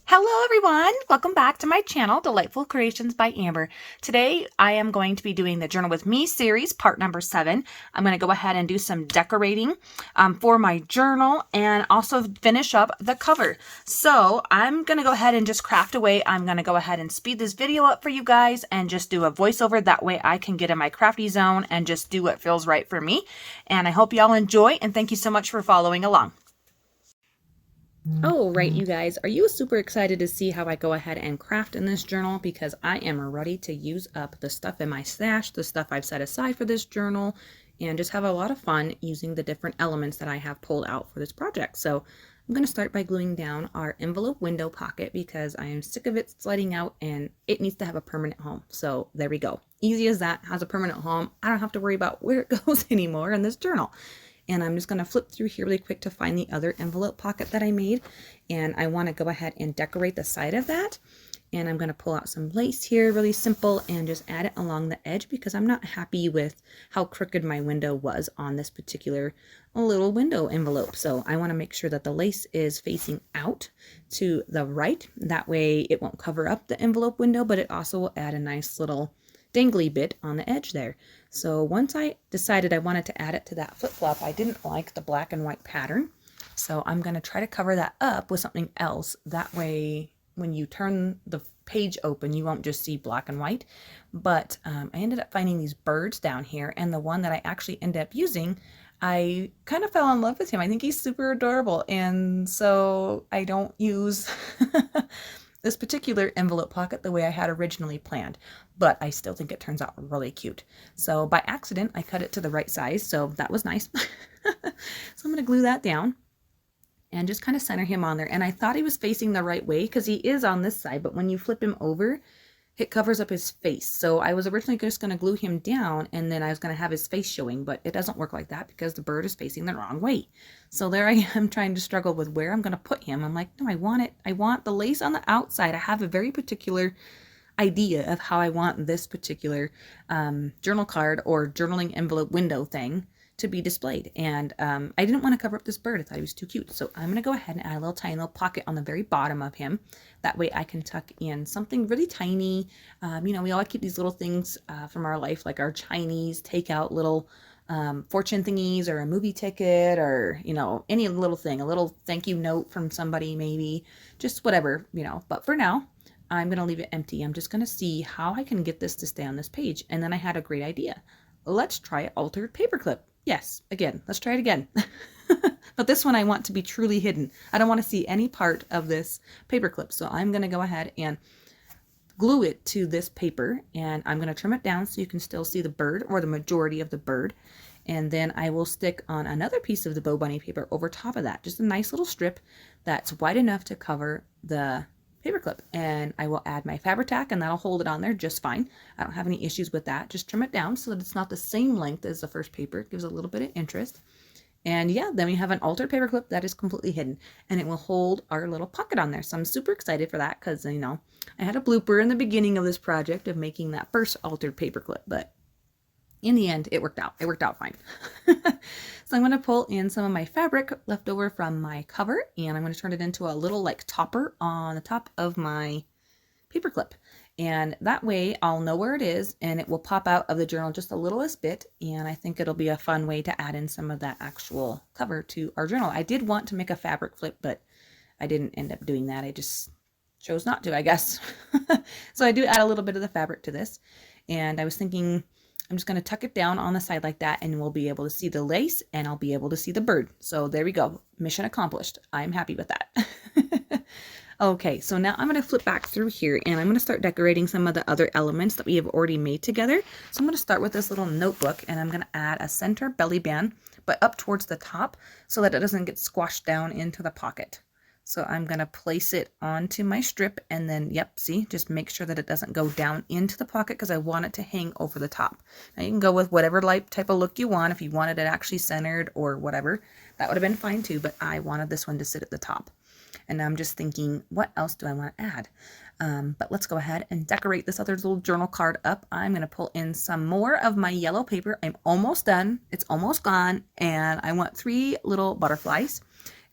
Hello everyone! Welcome back to my channel, Delightful Creations by Amber. Today I am going to be doing the Journal with Me series, part number 7. I'm going to go ahead and do some decorating for my journal and also finish up the cover. So I'm going to go ahead and just craft away. I'm going to go ahead and speed this video up for you guys and just do a voiceover. That way I can get in my crafty zone and just do what feels right for me. And I hope you all enjoy, and thank you so much for following along. Oh, right, you guys. Are you super excited to see how I go ahead and craft in this journal? Because I am ready to use up the stuff in my stash, the stuff I've set aside for this journal, and just have a lot of fun using the different elements that I have pulled out for this project. So I'm going to start by gluing down our envelope window pocket because I am sick of it sliding out and it needs to have a permanent home. So there we go. Easy as that. Has a permanent home. I don't have to worry about where it goes anymore in this journal. And I'm just going to flip through here really quick to find the other envelope pocket that I made. And I want to go ahead and decorate the side of that. And I'm going to pull out some lace here, really simple, and just add it along the edge because I'm not happy with how crooked my window was on this particular little window envelope. So I want to make sure that the lace is facing out to the right. That way it won't cover up the envelope window, but it also will add a nice little dangly bit on the edge there. So once I decided I wanted to add it to that flip-flop, I didn't like the black and white pattern. So I'm going to try to cover that up with something else. That way, when you turn the page open, you won't just see black and white. But I ended up finding these birds down here, and the one that I actually ended up using, I kind of fell in love with him. I think he's super adorable. And so I don't use this particular envelope pocket the way I had originally planned, but I still think it turns out really cute. So by accident, I cut it to the right size, so that was nice. So I'm going to glue that down and just kind of center him on there. And I thought he was facing the right way because he is on this side, but when you flip him over, it covers up his face. So I was originally just going to glue him down and then I was going to have his face showing, but it doesn't work like that because the bird is facing the wrong way. So there I am trying to struggle with where I'm going to put him. I'm like, no, I want the lace on the outside. I have a very particular idea of how I want this particular journal card or journaling envelope window thing to be displayed. And I didn't want to cover up this bird. I thought he was too cute. So I'm going to go ahead and add a little tiny little pocket on the very bottom of him. That way I can tuck in something really tiny. You know, we all keep these little things from our life, like our Chinese takeout little fortune thingies or a movie ticket or, you know, any little thing, a little thank you note from somebody, maybe just whatever, you know. But for now, I'm going to leave it empty. I'm just going to see how I can get this to stay on this page. And then I had a great idea. Let's try altered paperclip. Yes, again, let's try it again. But this one I want to be truly hidden. I don't want to see any part of this paperclip. So I'm going to go ahead and glue it to this paper, and I'm going to trim it down so you can still see the bird or the majority of the bird. And then I will stick on another piece of the Bo Bunny paper over top of that. Just a nice little strip that's wide enough to cover the paperclip, and I will add my Fabri-Tac and that'll hold it on there just fine. I don't have any issues with that. Just trim it down so that it's not the same length as the first paper. It gives a little bit of interest. And yeah, then we have an altered paperclip that is completely hidden, and it will hold our little pocket on there. So I'm super excited for that because, you know, I had a blooper in the beginning of this project of making that first altered paperclip, but in the end, it worked out. It worked out fine. So I'm going to pull in some of my fabric left over from my cover, and I'm going to turn it into a little like topper on the top of my paperclip. And that way I'll know where it is and it will pop out of the journal just a littlest bit. And I think it'll be a fun way to add in some of that actual cover to our journal. I did want to make a fabric flip, but I didn't end up doing that. I just chose not to, I guess. So I do add a little bit of the fabric to this. And I was thinking, I'm just going to tuck it down on the side like that, and we'll be able to see the lace and I'll be able to see the bird. So there we go. Mission accomplished. I'm happy with that. Okay, so now I'm going to flip back through here and I'm going to start decorating some of the other elements that we have already made together. So I'm going to start with this little notebook, and I'm going to add a center belly band, but up towards the top so that it doesn't get squashed down into the pocket. So I'm going to place it onto my strip, and then, yep, see, just make sure that it doesn't go down into the pocket because I want it to hang over the top. Now you can go with whatever type of look you want. If you wanted it actually centered or whatever, that would have been fine too, but I wanted this one to sit at the top. And I'm just thinking, what else do I want to add? But let's go ahead and decorate this other little journal card up. I'm going to pull in some more of my yellow paper. I'm almost done. It's almost gone. And I want 3 little butterflies.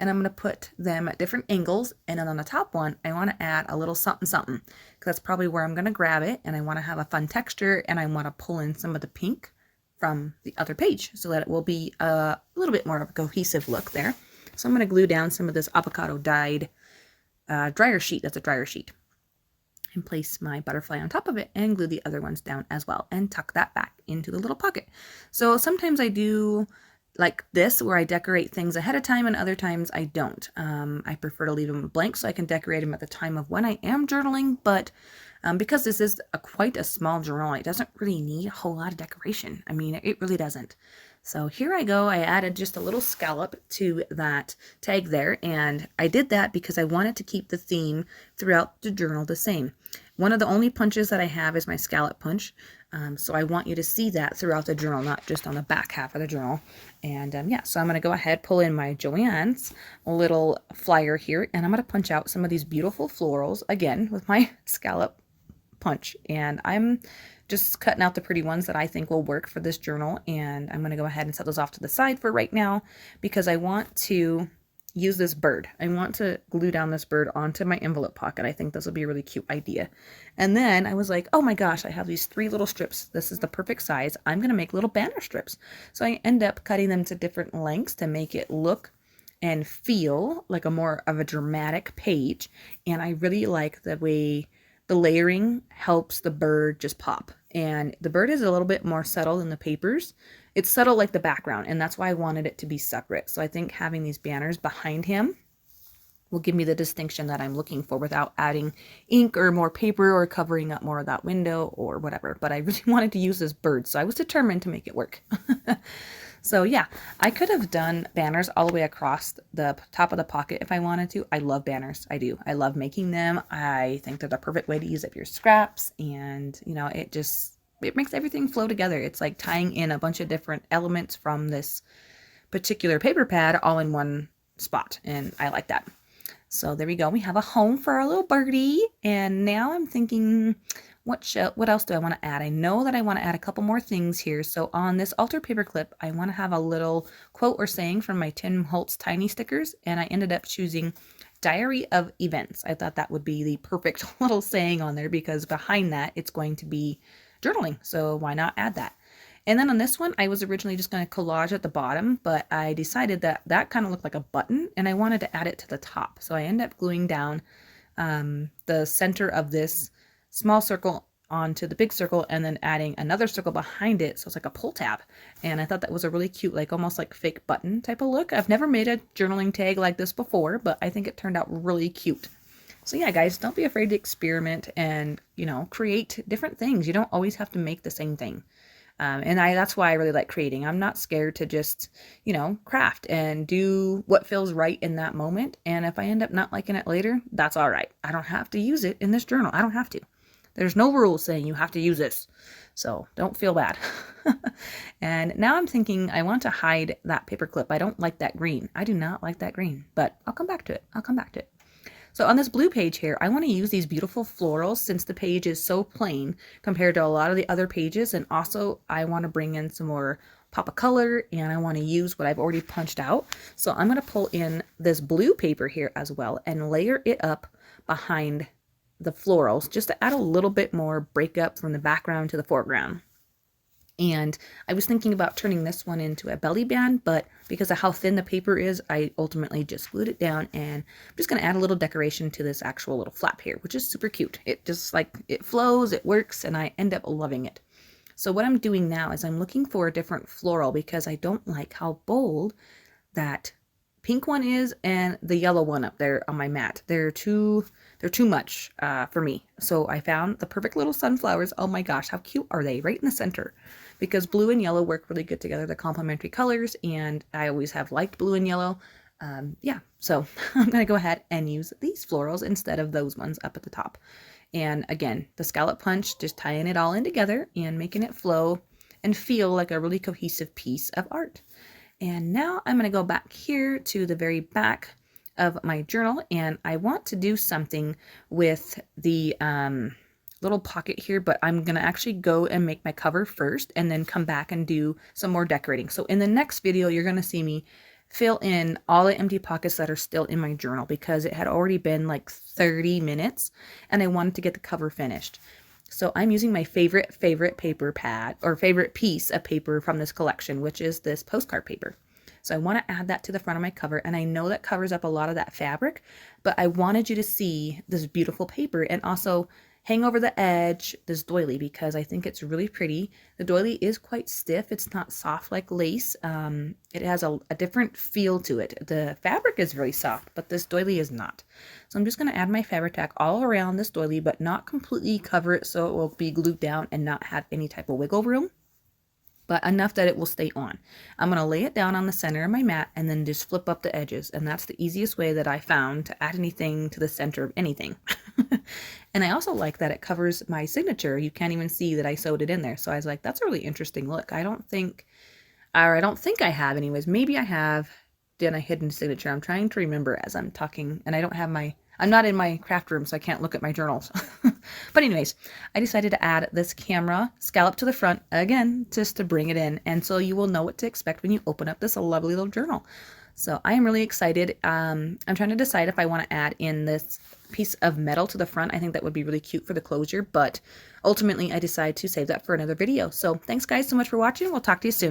and I'm going to put them at different angles. And then on the top one, I want to add a little something something, because that's probably where I'm going to grab it, and I want to have a fun texture, and I want to pull in some of the pink from the other page so that it will be a little bit more of a cohesive look there. So I'm going to glue down some of this avocado dyed dryer sheet. That's a dryer sheet. And place my butterfly on top of it and glue the other ones down as well and tuck that back into the little pocket. So sometimes I do like this where I decorate things ahead of time, and other times I don't. I prefer to leave them blank so I can decorate them at the time of when I am journaling, but because this is quite a small journal, it doesn't really need a whole lot of decoration. I mean, it really doesn't. So here I go. I added just a little scallop to that tag there, and I did that because I wanted to keep the theme throughout the journal the same. One of the only punches that I have is my scallop punch, so I want you to see that throughout the journal, not just on the back half of the journal. And yeah, so I'm going to go ahead, pull in my Joann's little flyer here, and I'm going to punch out some of these beautiful florals again with my scallop punch, and I'm just cutting out the pretty ones that I think will work for this journal, and I'm going to go ahead and set those off to the side for right now because I want to use this bird. I want to glue down this bird onto my envelope pocket. I think this will be a really cute idea. And then I was like, oh my gosh, I have these 3 little strips. This is the perfect size. I'm going to make little banner strips. So I end up cutting them to different lengths to make it look and feel like a more of a dramatic page. And I really like the way the layering helps the bird just pop. And the bird is a little bit more subtle than the papers. It's subtle like the background, and that's why I wanted it to be separate. So I think having these banners behind him will give me the distinction that I'm looking for without adding ink or more paper or covering up more of that window or whatever. But I really wanted to use this bird, so I was determined to make it work. So yeah, I could have done banners all the way across the top of the pocket if I wanted to. I love banners. I do. I love making them. I think they're the perfect way to use up your scraps, and you know, it makes everything flow together. It's like tying in a bunch of different elements from this particular paper pad all in one spot, and I like that. So there we go. We have a home for our little birdie, and now I'm thinking, what else do I want to add? I know that I want to add a couple more things here. So on this altar paper clip, I want to have a little quote or saying from my Tim Holtz tiny stickers, and I ended up choosing Diary of Events. I thought that would be the perfect little saying on there because behind that, it's going to be journaling. So why not add that? And then on this one, I was originally just going to collage at the bottom, but I decided that that kind of looked like a button, and I wanted to add it to the top. So I ended up gluing down the center of this small circle onto the big circle and then adding another circle behind it. So it's like a pull tab. And I thought that was a really cute, like almost like fake button type of look. I've never made a journaling tag like this before, but I think it turned out really cute. So yeah, guys, don't be afraid to experiment and, you know, create different things. You don't always have to make the same thing. And that's why I really like creating. I'm not scared to just, you know, craft and do what feels right in that moment. And if I end up not liking it later, that's all right. I don't have to use it in this journal. I don't have to. There's no rules saying you have to use this. So don't feel bad. And now I'm thinking I want to hide that paper clip. I don't like that green. I do not like that green, but I'll come back to it. I'll come back to it. So on this blue page here, I want to use these beautiful florals since the page is so plain compared to a lot of the other pages. And also I want to bring in some more pop of color, and I want to use what I've already punched out. So I'm going to pull in this blue paper here as well and layer it up behind the florals just to add a little bit more breakup from the background to the foreground. And I was thinking about turning this one into a belly band, but because of how thin the paper is, I ultimately just glued it down, and I'm just going to add a little decoration to this actual little flap here, which is super cute. It just like, it flows, it works, and I end up loving it. So what I'm doing now is I'm looking for a different floral because I don't like how bold that pink one is and the yellow one up there on my mat. They're too much for me. So I found the perfect little sunflowers. Oh my gosh, how cute are they? Right in the center. Because blue and yellow work really good together. They're complementary colors, and I always have liked blue and yellow. Yeah, so I'm going to go ahead and use these florals instead of those ones up at the top. And again, the scallop punch, just tying it all in together and making it flow and feel like a really cohesive piece of art. And now I'm going to go back here to the very back of my journal, and I want to do something with the little pocket here, but I'm going to actually go and make my cover first and then come back and do some more decorating. So in the next video, you're going to see me fill in all the empty pockets that are still in my journal because it had already been like 30 minutes and I wanted to get the cover finished. So I'm using my favorite paper pad or favorite piece of paper from this collection, which is this postcard paper. So I want to add that to the front of my cover, and I know that covers up a lot of that fabric, but I wanted you to see this beautiful paper and also hang over the edge this doily because I think it's really pretty. The doily is quite stiff. It's not soft like lace. It has a different feel to it. The fabric is really soft, but this doily is not. So I'm just going to add my fabric tack all around this doily, but not completely cover it so it will be glued down and not have any type of wiggle room, but enough that it will stay on. I'm going to lay it down on the center of my mat and then just flip up the edges. And that's the easiest way that I found to add anything to the center of anything. And I also like that it covers my signature. You can't even see that I sewed it in there. So I was like, that's a really interesting look. I don't think I have anyways. Maybe I have done a hidden signature. I'm trying to remember as I'm talking, and I'm not in my craft room, so I can't look at my journals. But anyways, I decided to add this camera scallop to the front again, just to bring it in. And so you will know what to expect when you open up this lovely little journal. So I am really excited. I'm trying to decide if I want to add in this piece of metal to the front. I think that would be really cute for the closure, but ultimately I decided to save that for another video. So thanks guys so much for watching. We'll talk to you soon.